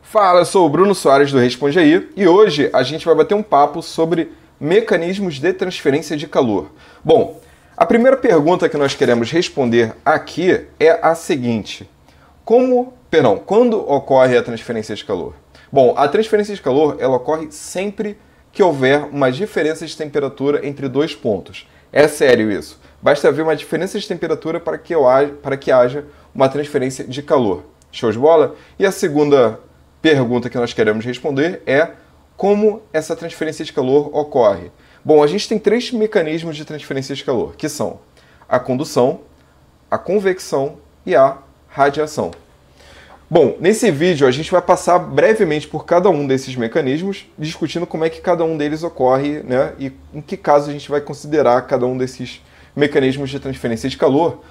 Fala, eu sou o Bruno Soares do Responde Aí e hoje a gente vai bater um papo sobre mecanismos de transferência de calor. Bom, a primeira pergunta que nós queremos responder aqui é a seguinte: quando ocorre a transferência de calor? Bom, a transferência de calor ela ocorre sempre que houver uma diferença de temperatura entre dois pontos. É sério isso. Basta haver uma diferença de temperatura para que haja uma transferência de calor. Show de bola? E a segunda pergunta que nós queremos responder é como essa transferência de calor ocorre. Bom, a gente tem três mecanismos de transferência de calor, que são a condução, a convecção e a radiação. Bom, nesse vídeo a gente vai passar brevemente por cada um desses mecanismos, discutindo como é que cada um deles ocorre, né, e em que caso a gente vai considerar cada um desses mecanismos de transferência de calor,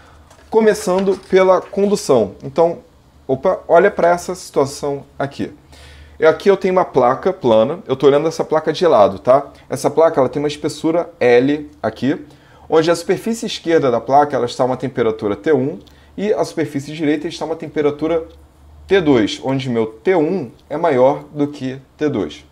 começando pela condução. Então, olha para essa situação aqui. Aqui eu tenho uma placa plana, eu estou olhando essa placa de lado, tá? Essa placa ela tem uma espessura L aqui, onde a superfície esquerda da placa ela está a uma temperatura T1 e a superfície direita está a uma temperatura T2, onde meu T1 é maior do que T2.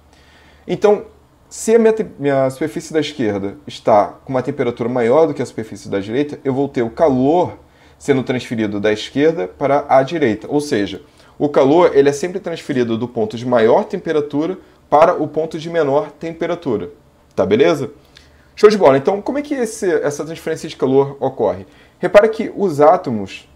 Então, se a minha superfície da esquerda está com uma temperatura maior do que a superfície da direita, eu vou ter o calor sendo transferido da esquerda para a direita. Ou seja, o calor ele é sempre transferido do ponto de maior temperatura para o ponto de menor temperatura. Tá beleza? Show de bola. Então, como é que essa transferência de calor ocorre? Repara que os átomos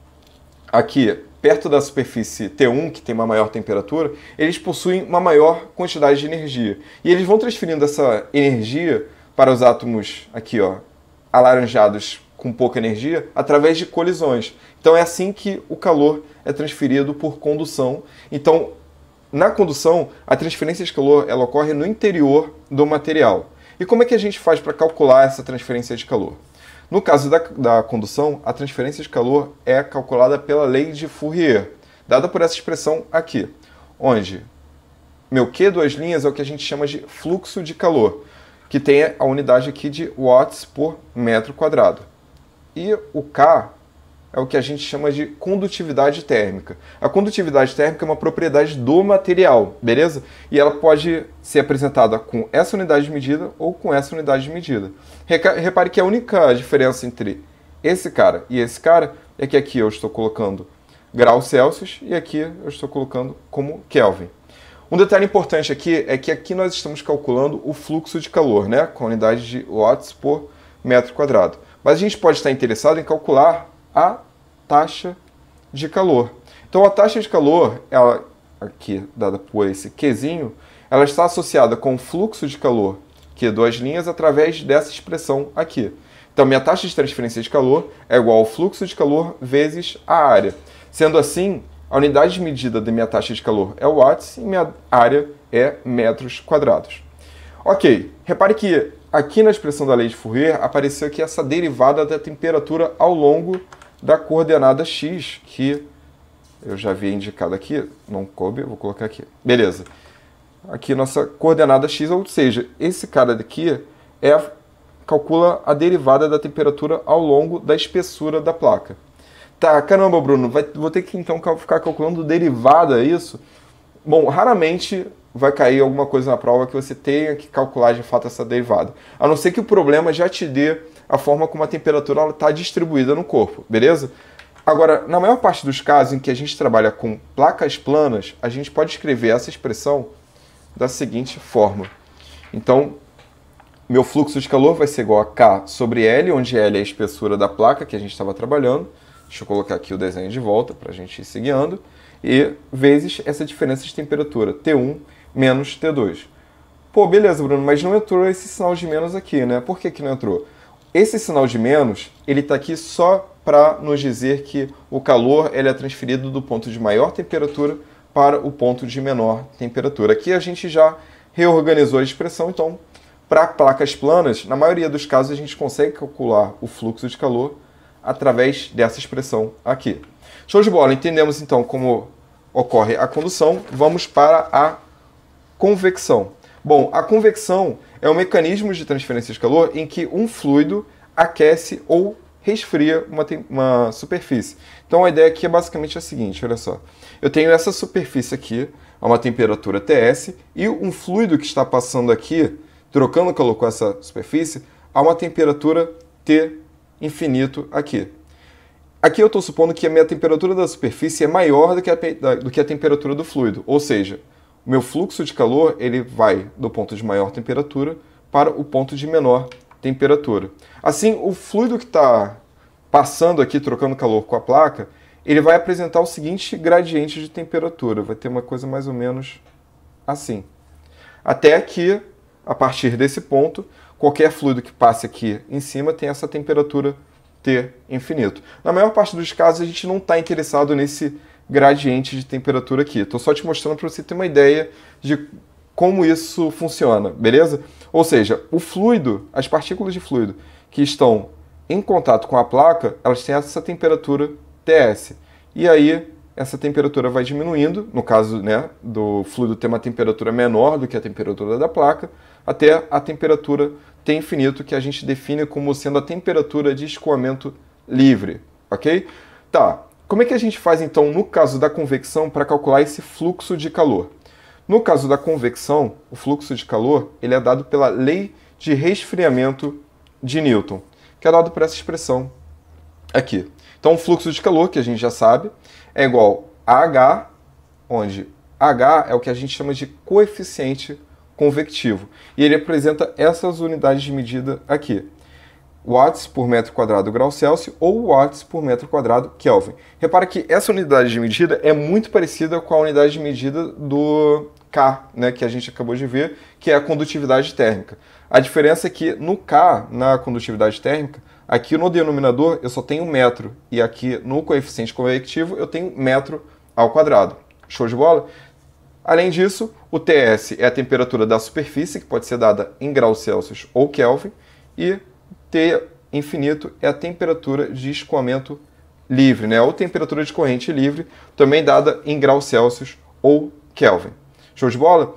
aqui perto da superfície T1, que tem uma maior temperatura, eles possuem uma maior quantidade de energia. E eles vão transferindo essa energia para os átomos aqui, ó, alaranjados com pouca energia, através de colisões. Então é assim que o calor é transferido por condução. Então, na condução, a transferência de calor ela ocorre no interior do material. E como é que a gente faz para calcular essa transferência de calor? No caso da condução, a transferência de calor é calculada pela lei de Fourier, dada por essa expressão aqui, onde meu Q, duas linhas, é o que a gente chama de fluxo de calor, que tem a unidade aqui de watts por metro quadrado. E o K é o que a gente chama de condutividade térmica. A condutividade térmica é uma propriedade do material, beleza? E ela pode ser apresentada com essa unidade de medida ou com essa unidade de medida. Repare que a única diferença entre esse cara e esse cara é que aqui eu estou colocando graus Celsius e aqui eu estou colocando como Kelvin. Um detalhe importante aqui é que aqui nós estamos calculando o fluxo de calor, né, com a unidade de watts por metro quadrado. Mas a gente pode estar interessado em calcular a taxa de calor. Então a taxa de calor, ela aqui dada por esse Qzinho, ela está associada com o fluxo de calor, que duas linhas, através dessa expressão aqui. Então minha taxa de transferência de calor é igual ao fluxo de calor vezes a área. Sendo assim, a unidade de medida da minha taxa de calor é watts e minha área é metros quadrados. Ok, repare que aqui na expressão da lei de Fourier apareceu aqui essa derivada da temperatura ao longo da coordenada x, que eu já havia indicado aqui, não coube, vou colocar aqui. Beleza. Aqui nossa coordenada x, ou seja, esse cara daqui calcula a derivada da temperatura ao longo da espessura da placa. Tá, caramba, Bruno, vou ter que então ficar calculando derivada isso? Bom, raramente vai cair alguma coisa na prova que você tenha que calcular de fato essa derivada. A não ser que o problema já te dê a forma como a temperatura está distribuída no corpo, beleza? Agora, na maior parte dos casos em que a gente trabalha com placas planas, a gente pode escrever essa expressão da seguinte forma. Então, meu fluxo de calor vai ser igual a K sobre L, onde L é a espessura da placa que a gente estava trabalhando. Deixa eu colocar aqui o desenho de volta para a gente ir se guiando. E vezes essa diferença de temperatura, T1 menos T2. Pô, beleza, Bruno, mas não entrou esse sinal de menos aqui, né? Por que não entrou? Esse sinal de menos, ele está aqui só para nos dizer que o calor ele é transferido do ponto de maior temperatura para o ponto de menor temperatura. Aqui a gente já reorganizou a expressão, então, para placas planas, na maioria dos casos a gente consegue calcular o fluxo de calor através dessa expressão aqui. Show de bola, entendemos então como ocorre a condução, vamos para a convecção. Bom, a convecção é um mecanismo de transferência de calor em que um fluido aquece ou resfria uma superfície. Então a ideia aqui é basicamente a seguinte, olha só. Eu tenho essa superfície aqui a uma temperatura TS e um fluido que está passando aqui, trocando calor com essa superfície, a uma temperatura T infinito aqui. Aqui eu estou supondo que a minha temperatura da superfície é maior do que a temperatura do fluido, ou seja, o meu fluxo de calor ele vai do ponto de maior temperatura para o ponto de menor temperatura. Assim, o fluido que está passando aqui, trocando calor com a placa, ele vai apresentar o seguinte gradiente de temperatura. Vai ter uma coisa mais ou menos assim. Até que, a partir desse ponto, qualquer fluido que passe aqui em cima tem essa temperatura T infinito. Na maior parte dos casos, a gente não está interessado nesse gradiente de temperatura aqui. Estou só te mostrando para você ter uma ideia de como isso funciona, beleza? Ou seja, o fluido, as partículas de fluido que estão em contato com a placa, elas têm essa temperatura TS. E aí, essa temperatura vai diminuindo, no caso, né, do fluido ter uma temperatura menor do que a temperatura da placa, até a temperatura T infinito, que a gente define como sendo a temperatura de escoamento livre, ok? Tá, como é que a gente faz então, no caso da convecção, para calcular esse fluxo de calor? No caso da convecção, o fluxo de calor ele é dado pela lei de resfriamento de Newton, que é dado por essa expressão aqui. Então, o fluxo de calor, que a gente já sabe, é igual a H, onde H é o que a gente chama de coeficiente convectivo. E ele apresenta essas unidades de medida aqui. Watts por metro quadrado grau Celsius ou watts por metro quadrado Kelvin. Repara que essa unidade de medida é muito parecida com a unidade de medida do K, né, que a gente acabou de ver, que é a condutividade térmica. A diferença é que no K, na condutividade térmica, aqui no denominador eu só tenho metro e aqui no coeficiente convectivo eu tenho metro ao quadrado. Show de bola? Além disso, o TS é a temperatura da superfície, que pode ser dada em graus Celsius ou Kelvin, e T infinito é a temperatura de escoamento livre, né? Ou temperatura de corrente livre, também dada em graus Celsius ou Kelvin. Show de bola?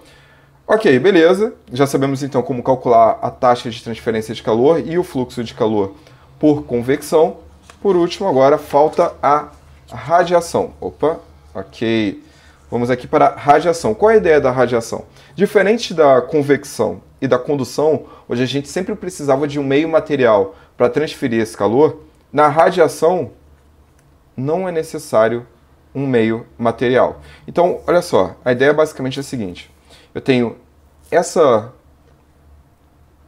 Ok, beleza. Já sabemos então como calcular a taxa de transferência de calor e o fluxo de calor por convecção. Por último, agora falta a radiação. Opa, ok. Vamos aqui para a radiação. Qual é a ideia da radiação? Diferente da convecção e da condução, onde a gente sempre precisava de um meio material para transferir esse calor, na radiação não é necessário um meio material. Então, olha só, a ideia basicamente é a seguinte. Eu tenho essa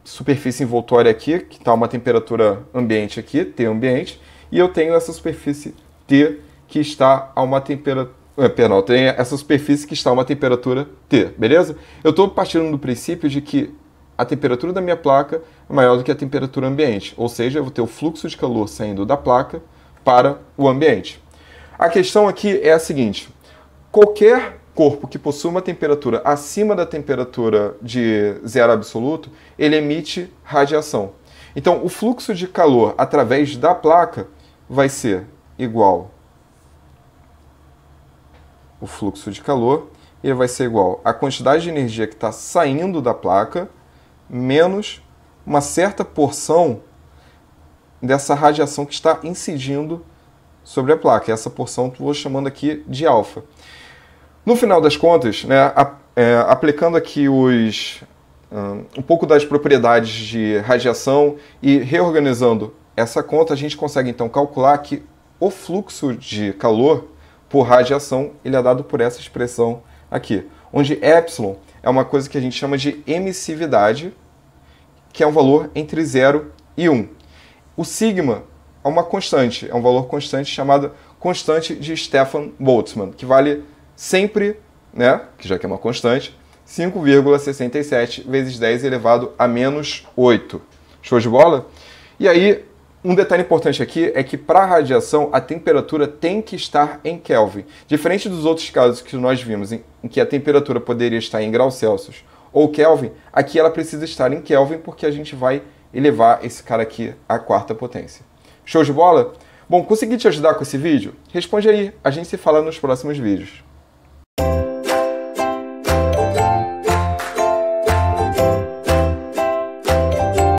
superfície envoltória aqui, que está uma temperatura ambiente aqui, T ambiente, e eu tenho essa superfície T que está a uma temperatura... Perdão, tem essa superfície que está a uma temperatura T, beleza? Eu estou partindo do princípio de que a temperatura da minha placa é maior do que a temperatura ambiente, ou seja, eu vou ter o fluxo de calor saindo da placa para o ambiente. A questão aqui é a seguinte, qualquer corpo que possua uma temperatura acima da temperatura de zero absoluto, ele emite radiação. Então, o fluxo de calor através da placa vai ser igual o fluxo de calor, ele vai ser igual à quantidade de energia que está saindo da placa menos uma certa porção dessa radiação que está incidindo sobre a placa. Essa porção eu vou chamando aqui de alfa. No final das contas, né, aplicando aqui um pouco das propriedades de radiação e reorganizando essa conta, a gente consegue então calcular que o fluxo de calor por radiação, ele é dado por essa expressão aqui, onde epsilon é uma coisa que a gente chama de emissividade, que é um valor entre 0 e 1. O sigma é uma constante, é um valor constante chamado constante de Stefan Boltzmann, que vale sempre, né, que já que é uma constante, 5,67 vezes 10 elevado a menos 8. Show de bola? E aí, um detalhe importante aqui é que para a radiação a temperatura tem que estar em Kelvin. Diferente dos outros casos que nós vimos, em que a temperatura poderia estar em graus Celsius ou Kelvin, aqui ela precisa estar em Kelvin porque a gente vai elevar esse cara aqui à quarta potência. Show de bola? Bom, consegui te ajudar com esse vídeo? Responde aí, a gente se fala nos próximos vídeos.